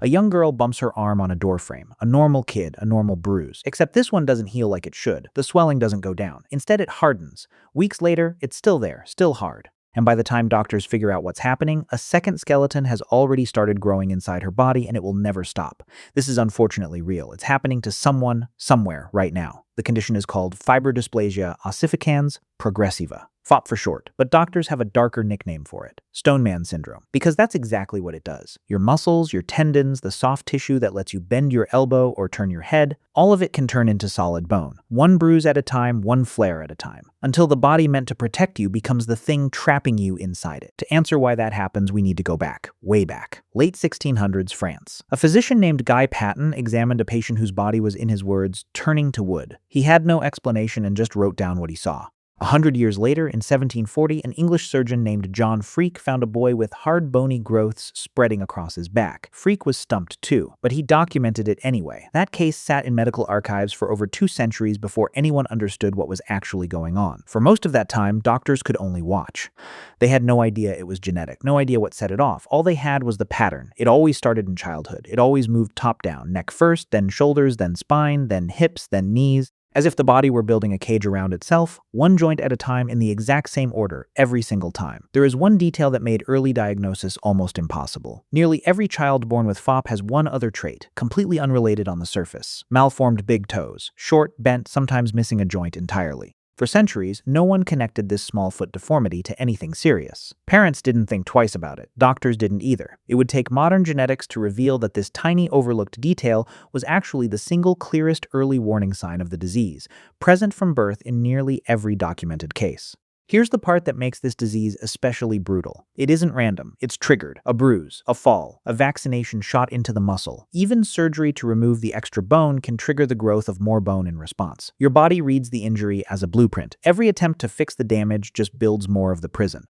A young girl bumps her arm on a doorframe. A normal kid, a normal bruise. Except this one doesn't heal like it should. The swelling doesn't go down. Instead, it hardens. Weeks later, it's still there, still hard. And by the time doctors figure out what's happening, a second skeleton has already started growing inside her body and it will never stop. This is unfortunately real. It's happening to someone, somewhere, right now. The condition is called fibrodysplasia ossificans progressiva, FOP for short, but doctors have a darker nickname for it, Stone Man syndrome, because that's exactly what it does. Your muscles, your tendons, the soft tissue that lets you bend your elbow or turn your head, all of it can turn into solid bone, one bruise at a time, one flare at a time, until the body meant to protect you becomes the thing trapping you inside it. To answer why that happens, we need to go back, way back. Late 1600s France. A physician named Guy Patton examined a patient whose body was, in his words, turning to wood. He had no explanation and just wrote down what he saw. 100 years later, in 1740, an English surgeon named John Freak found a boy with hard bony growths spreading across his back. Freak was stumped too, but he documented it anyway. That case sat in medical archives for over 2 centuries before anyone understood what was actually going on. For most of that time, doctors could only watch. They had no idea it was genetic, no idea what set it off. All they had was the pattern. It always started in childhood. It always moved top down, neck first, then shoulders, then spine, then hips, then knees. As if the body were building a cage around itself, one joint at a time in the exact same order, every single time. There is one detail that made early diagnosis almost impossible. Nearly every child born with FOP has one other trait, completely unrelated on the surface. Malformed big toes, short, bent, sometimes missing a joint entirely. For centuries, no one connected this small foot deformity to anything serious. Parents didn't think twice about it. Doctors didn't either. It would take modern genetics to reveal that this tiny overlooked detail was actually the single clearest early warning sign of the disease, present from birth in nearly every documented case. Here's the part that makes this disease especially brutal. It isn't random. It's triggered. A bruise, a fall, a vaccination shot into the muscle. Even surgery to remove the extra bone can trigger the growth of more bone in response. Your body reads the injury as a blueprint. Every attempt to fix the damage just builds more of the prison.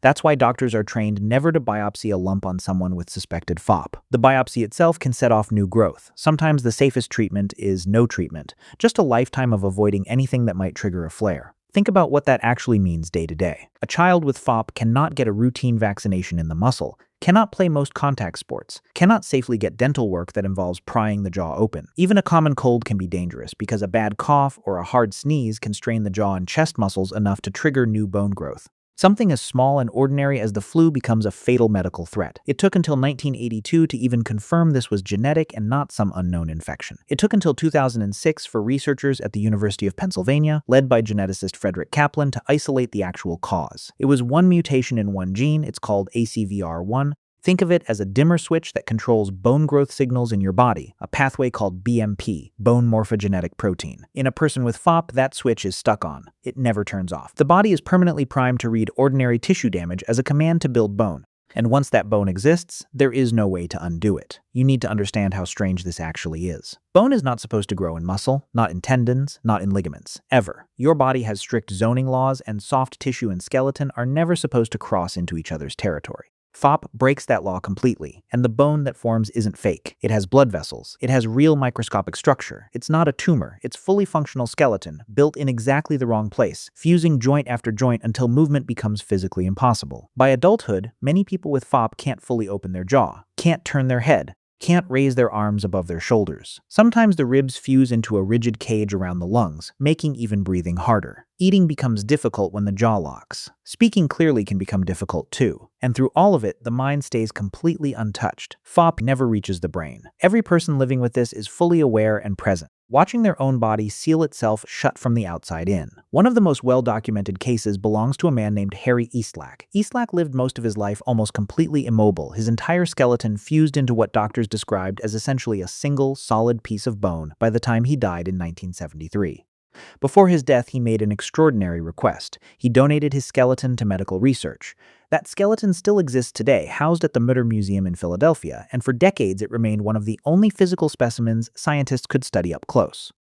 That's why doctors are trained never to biopsy a lump on someone with suspected FOP. The biopsy itself can set off new growth. Sometimes the safest treatment is no treatment, just a lifetime of avoiding anything that might trigger a flare. Think about what that actually means day to day. A child with FOP cannot get a routine vaccination in the muscle, cannot play most contact sports, cannot safely get dental work that involves prying the jaw open. Even a common cold can be dangerous because a bad cough or a hard sneeze can strain the jaw and chest muscles enough to trigger new bone growth. Something as small and ordinary as the flu becomes a fatal medical threat. It took until 1982 to even confirm this was genetic and not some unknown infection. It took until 2006 for researchers at the University of Pennsylvania, led by geneticist Frederick Kaplan, to isolate the actual cause. It was one mutation in one gene. It's called ACVR1. Think of it as a dimmer switch that controls bone growth signals in your body, a pathway called BMP, bone morphogenetic protein. In a person with FOP, that switch is stuck on. It never turns off. The body is permanently primed to read ordinary tissue damage as a command to build bone. And once that bone exists, there is no way to undo it. You need to understand how strange this actually is. Bone is not supposed to grow in muscle, not in tendons, not in ligaments, ever. Your body has strict zoning laws, and soft tissue and skeleton are never supposed to cross into each other's territory. FOP breaks that law completely, and the bone that forms isn't fake. It has blood vessels. It has real microscopic structure. It's not a tumor. It's fully functional skeleton, built in exactly the wrong place, fusing joint after joint until movement becomes physically impossible. By adulthood, many people with FOP can't fully open their jaw, can't turn their head, can't raise their arms above their shoulders. Sometimes the ribs fuse into a rigid cage around the lungs, making even breathing harder. Eating becomes difficult when the jaw locks. Speaking clearly can become difficult too. And through all of it, the mind stays completely untouched. FOP never reaches the brain. Every person living with this is fully aware and present, watching their own body seal itself shut from the outside in. One of the most well-documented cases belongs to a man named Harry Eastlack. Eastlack lived most of his life almost completely immobile, his entire skeleton fused into what doctors described as essentially a single, solid piece of bone by the time he died in 1973. Before his death, he made an extraordinary request. He donated his skeleton to medical research. That skeleton still exists today, housed at the Mutter Museum in Philadelphia, and for decades it remained one of the only physical specimens scientists could study up close.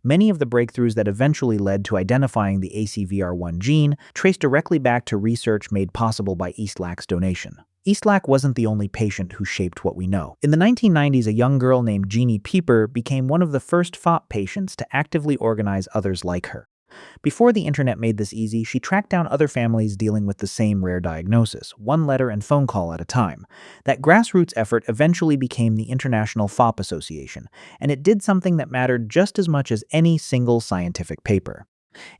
Many of the breakthroughs that eventually led to identifying the ACVR1 gene trace directly back to research made possible by Eastlack's donation. Eastlack wasn't the only patient who shaped what we know. In the 1990s, a young girl named Jeannie Pieper became one of the first FOP patients to actively organize others like her. Before the internet made this easy, she tracked down other families dealing with the same rare diagnosis, one letter and phone call at a time. That grassroots effort eventually became the International FOP Association, and it did something that mattered just as much as any single scientific paper.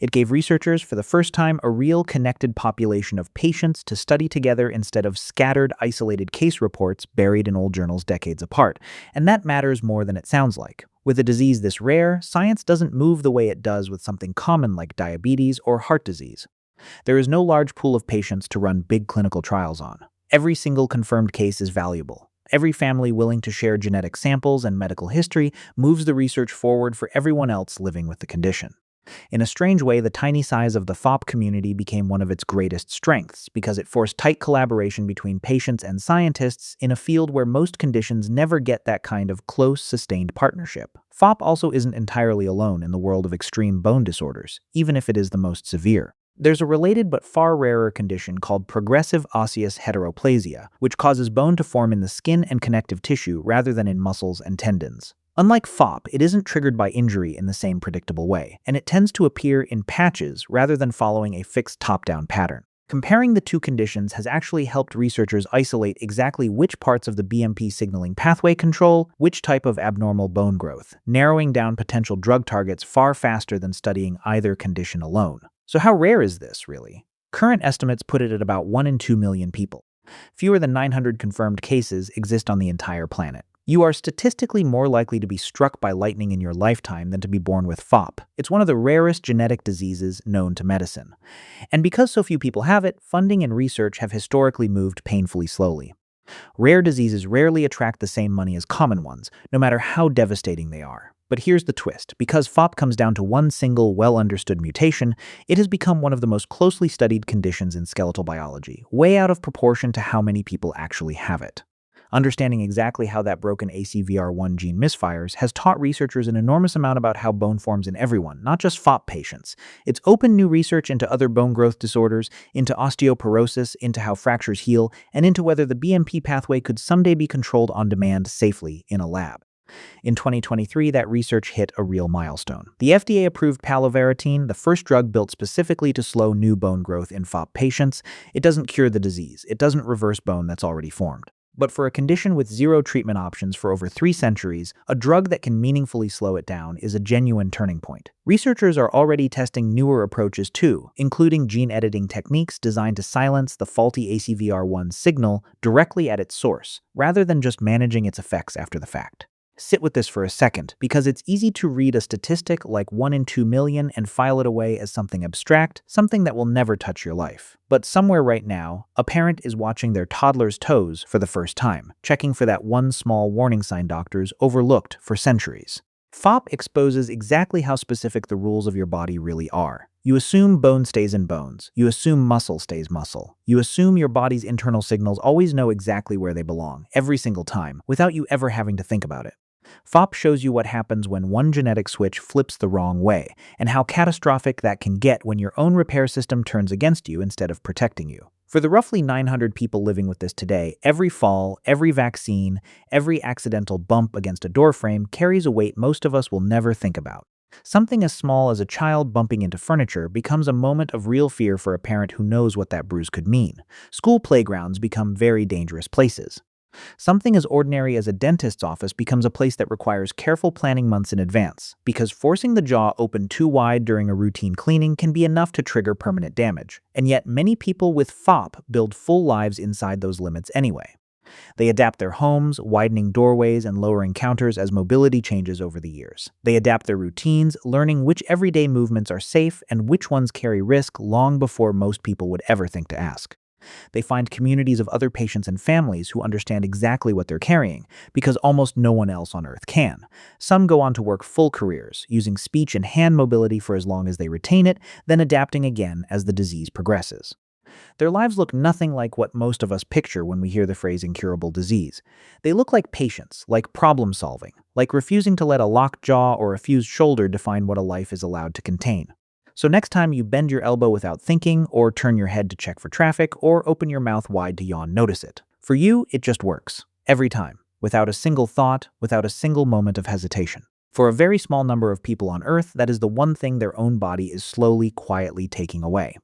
It gave researchers, for the first time, a real connected population of patients to study together instead of scattered, isolated case reports buried in old journals decades apart. And that matters more than it sounds like. With a disease this rare, science doesn't move the way it does with something common like diabetes or heart disease. There is no large pool of patients to run big clinical trials on. Every single confirmed case is valuable. Every family willing to share genetic samples and medical history moves the research forward for everyone else living with the condition. In a strange way, the tiny size of the FOP community became one of its greatest strengths because it forced tight collaboration between patients and scientists in a field where most conditions never get that kind of close, sustained partnership. FOP also isn't entirely alone in the world of extreme bone disorders, even if it is the most severe. There's a related but far rarer condition called progressive osseous heteroplasia, which causes bone to form in the skin and connective tissue rather than in muscles and tendons. Unlike FOP, it isn't triggered by injury in the same predictable way, and it tends to appear in patches rather than following a fixed top-down pattern. Comparing the two conditions has actually helped researchers isolate exactly which parts of the BMP signaling pathway control which type of abnormal bone growth, narrowing down potential drug targets far faster than studying either condition alone. So how rare is this, really? Current estimates put it at about 1 in 2 million people. Fewer than 900 confirmed cases exist on the entire planet. You are statistically more likely to be struck by lightning in your lifetime than to be born with FOP. It's one of the rarest genetic diseases known to medicine. And because so few people have it, funding and research have historically moved painfully slowly. Rare diseases rarely attract the same money as common ones, no matter how devastating they are. But here's the twist. Because FOP comes down to one single, well-understood mutation, it has become one of the most closely studied conditions in skeletal biology, way out of proportion to how many people actually have it. Understanding exactly how that broken ACVR1 gene misfires has taught researchers an enormous amount about how bone forms in everyone, not just FOP patients. It's opened new research into other bone growth disorders, into osteoporosis, into how fractures heal, and into whether the BMP pathway could someday be controlled on demand safely in a lab. In 2023, that research hit a real milestone. The FDA approved palovarotene, the first drug built specifically to slow new bone growth in FOP patients. It doesn't cure the disease. It doesn't reverse bone that's already formed. But for a condition with zero treatment options for over 3 centuries, a drug that can meaningfully slow it down is a genuine turning point. Researchers are already testing newer approaches too, including gene editing techniques designed to silence the faulty ACVR1 signal directly at its source, rather than just managing its effects after the fact. Sit with this for a second, because it's easy to read a statistic like 1 in 2 million and file it away as something abstract, something that will never touch your life. But somewhere right now, a parent is watching their toddler's toes for the first time, checking for that one small warning sign doctors overlooked for centuries. FOP exposes exactly how specific the rules of your body really are. You assume bone stays in bones. You assume muscle stays muscle. You assume your body's internal signals always know exactly where they belong, every single time, without you ever having to think about it. FOP shows you what happens when one genetic switch flips the wrong way, and how catastrophic that can get when your own repair system turns against you instead of protecting you. For the roughly 900 people living with this today, every fall, every vaccine, every accidental bump against a doorframe carries a weight most of us will never think about. Something as small as a child bumping into furniture becomes a moment of real fear for a parent who knows what that bruise could mean. School playgrounds become very dangerous places. Something as ordinary as a dentist's office becomes a place that requires careful planning months in advance, because forcing the jaw open too wide during a routine cleaning can be enough to trigger permanent damage. And yet many people with FOP build full lives inside those limits anyway. They adapt their homes, widening doorways and lowering counters as mobility changes over the years. They adapt their routines, learning which everyday movements are safe and which ones carry risk long before most people would ever think to ask. They find communities of other patients and families who understand exactly what they're carrying, because almost no one else on Earth can. Some go on to work full careers, using speech and hand mobility for as long as they retain it, then adapting again as the disease progresses. Their lives look nothing like what most of us picture when we hear the phrase incurable disease. They look like patience, like problem solving, like refusing to let a locked jaw or a fused shoulder define what a life is allowed to contain. So next time you bend your elbow without thinking, or turn your head to check for traffic, or open your mouth wide to yawn, notice it. For you, it just works. Every time. Without a single thought, without a single moment of hesitation. For a very small number of people on Earth, that is the one thing their own body is slowly, quietly taking away.